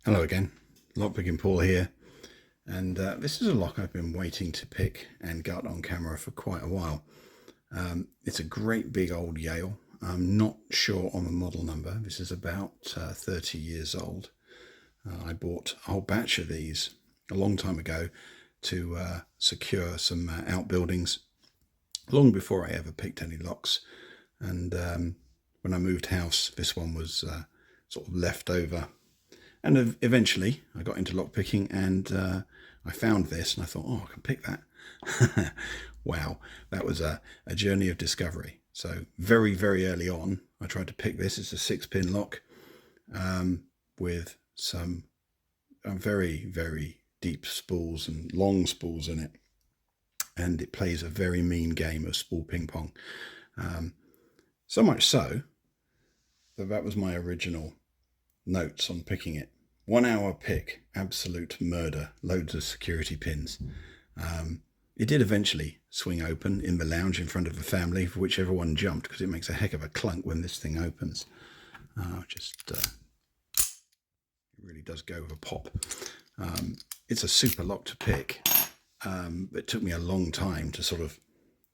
Hello again, lockpicking Paul here, and this is a lock I've been waiting to pick and gut on camera for quite a while. It's a great big old Yale. I'm not sure on the model number. This is about 30 years old. I bought a whole batch of these a long time ago to secure some outbuildings long before I ever picked any locks. And when I moved house, this one was sort of left over. And eventually I got into lockpicking and I found this and I thought, oh, I can pick that. Wow, that was a journey of discovery. So very, very early on, I tried to pick this. It's a 6-pin lock with some very, very deep spools and long spools in it. And it plays a very mean game of spool ping pong. So much so that was my original notes on picking it. 1 hour pick, absolute murder, loads of security pins. It did eventually swing open in the lounge in front of the family, for which everyone jumped because it makes a heck of a clunk when this thing opens. It really does go with a pop. It's a super lock to pick. It took me a long time to sort of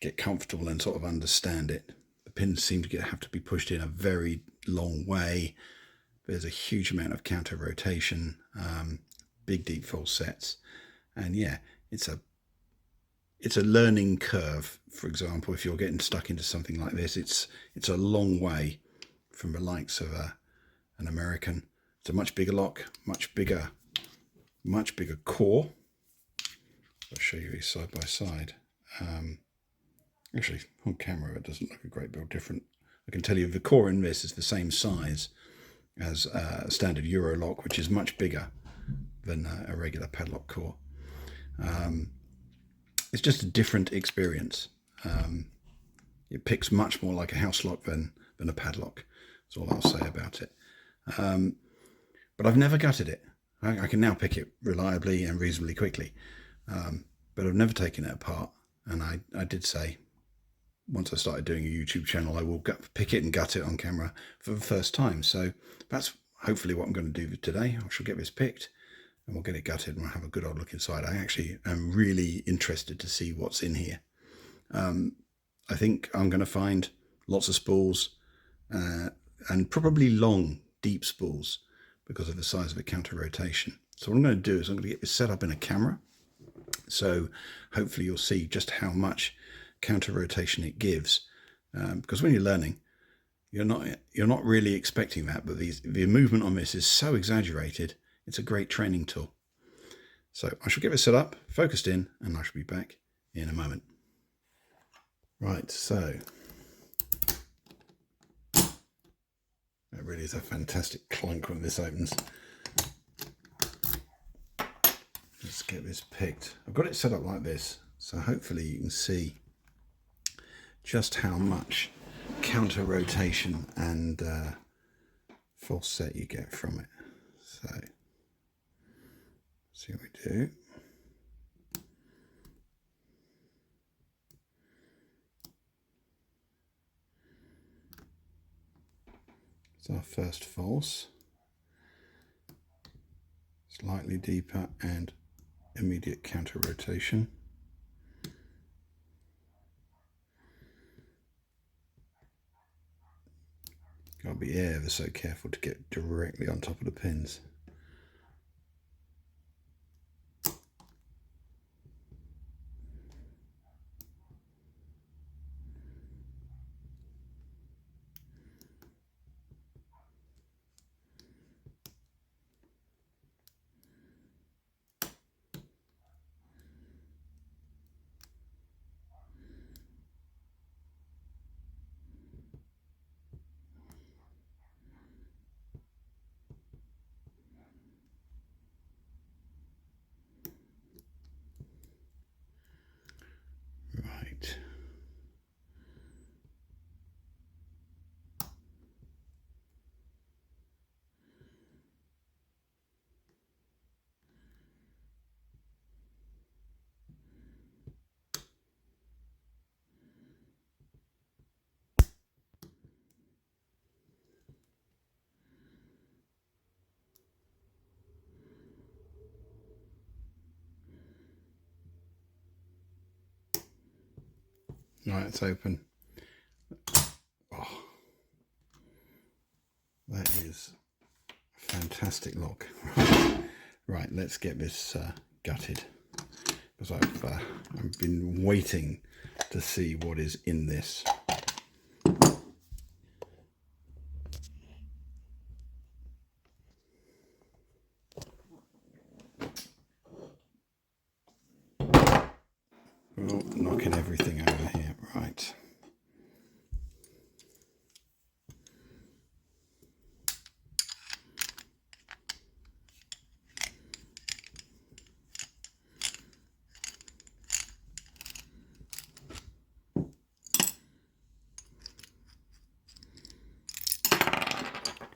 get comfortable and sort of understand it. The pins seem to have to be pushed in a very long way. There's a huge amount of counter rotation, big deep false sets, and yeah, it's a learning curve. For example, if you're getting stuck into something like this, it's a long way from the likes of an American. It's a much bigger lock, much bigger core. I'll show you these side by side. Actually, on camera it doesn't look a great deal different. I can tell you the core in this is the same size as a standard Euro lock, which is much bigger than a regular padlock core. It's just a different experience. It picks much more like a house lock than a padlock. That's all I'll say about it. But I've never gutted it. I can now pick it reliably and reasonably quickly. But I've never taken it apart. And I did say, once I started doing a YouTube channel, I will pick it and gut it on camera for the first time. So that's hopefully what I'm going to do today. I shall get this picked and we'll get it gutted and we'll have a good old look inside. I actually am really interested to see what's in here. I think I'm going to find lots of spools and probably long, deep spools because of the size of the counter rotation. So what I'm going to do is I'm going to get this set up in a camera. So hopefully you'll see just how much counter rotation it gives, because when you're learning, you're not really expecting that, but the movement on this is so exaggerated. It's a great training tool. So I shall get this set up, focused in, and I shall be back in a moment. Right, so that really is a fantastic clunk when this opens. Let's get this picked. I've got it set up like this, so hopefully you can see just how much counter rotation and false set you get from it. So see what we do. It's our first false. Slightly deeper and immediate counter rotation. Got to be ever so careful to get directly on top of the pins. Right, it's open. Oh, that is a fantastic lock. Right, let's get this gutted, because I've been waiting to see what is in this. Oh, knocking everything over here. Right.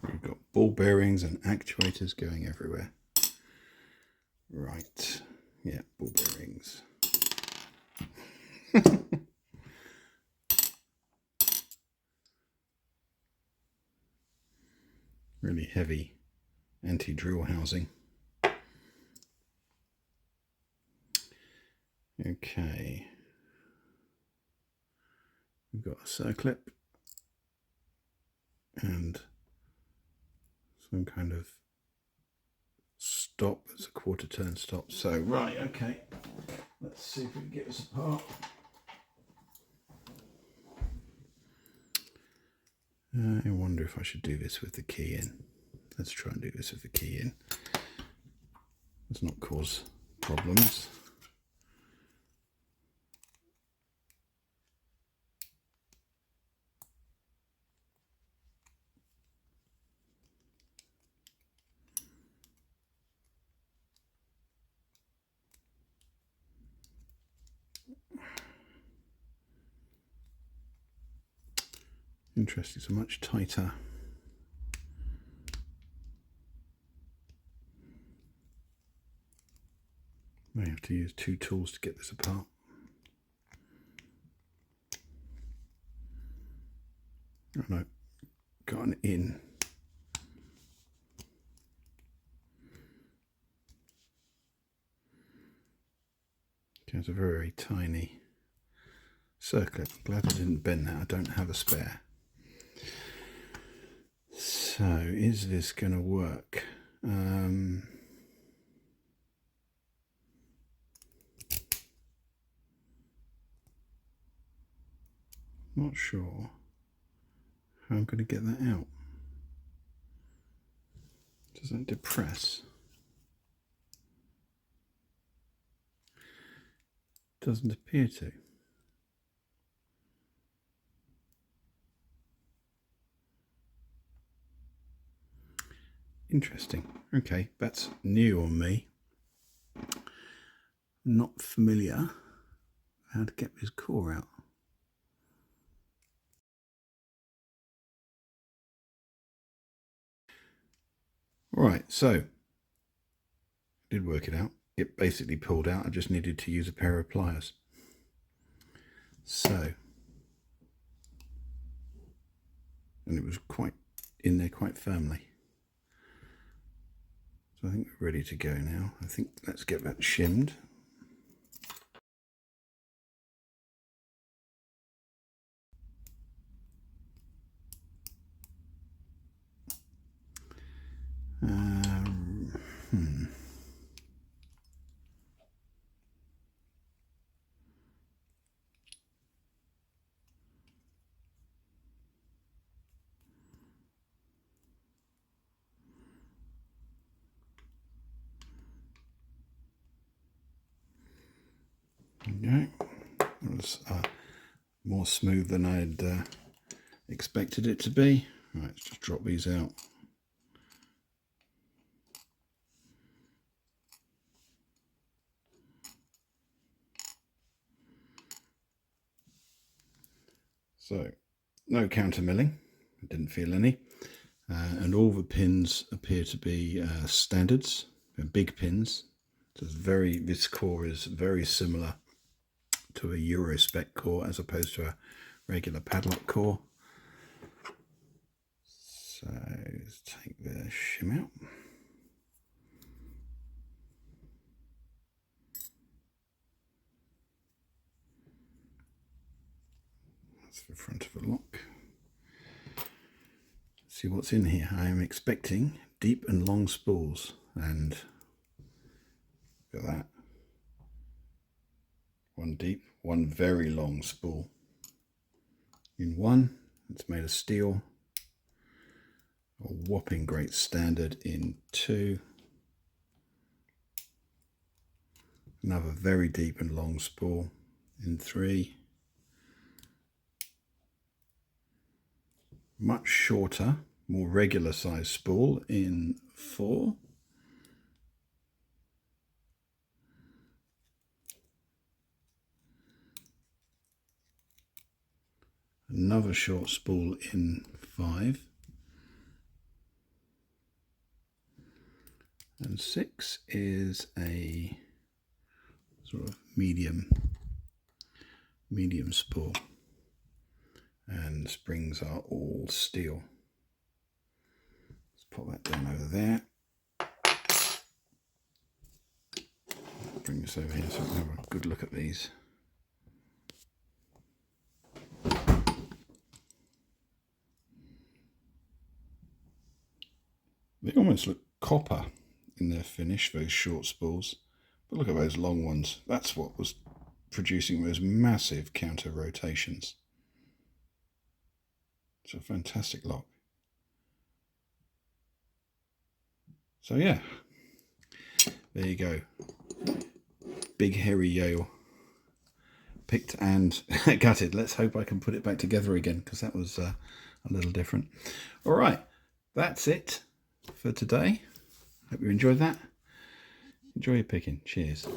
We've got ball bearings and actuators going everywhere. Right. Yeah, ball bearings. Really heavy anti-drill housing. Okay. We've got a circlip and some kind of stop. It's a quarter turn stop. So, right, okay. Let's see if we can get this apart. I wonder if I should do this with the key in. Let's try and do this with the key in. Let's not cause problems. Interesting, so much tighter. I have to use two tools to get this apart. Oh no, got an in. Okay, it's a very tiny circlip. I'm glad I didn't bend that. I don't have a spare. So, is this going to work? Not sure how I'm going to get that out. Does that depress? Doesn't appear to. Interesting. Okay, that's new on me. Not familiar how to get this core out. Right, so did work it out. It basically pulled out. I just needed to use a pair of pliers. So, and it was quite in there quite firmly. So I think we're ready to go now. I think let's get that shimmed. Okay, it was more smooth than I had expected it to be. Right, let's just drop these out. So, no counter milling. I didn't feel any. And all the pins appear to be standards. They're big pins. So this core is very similar to a Euro spec core as opposed to a regular padlock core. So let's take the shim out. That's the front of a lock. See what's in here. I am expecting deep and long spools, and look at that. One deep, one very long spool. In one, it's made of steel. A whopping great standard in 2. Another very deep and long spool in 3. Much shorter, more regular size spool in 4. Another short spool in 5. And 6 is a sort of medium spool. And the springs are all steel. Let's put that down over there. Bring this over here so we can have a good look at these. They almost look copper in their finish, those short spools. But look at those long ones. That's what was producing those massive counter rotations. It's a fantastic lock. So yeah, there you go. Big hairy Yale. Picked and gutted. Let's hope I can put it back together again, because that was a little different. All right, that's it for today. Hope you enjoyed that. Enjoy your picking. Cheers.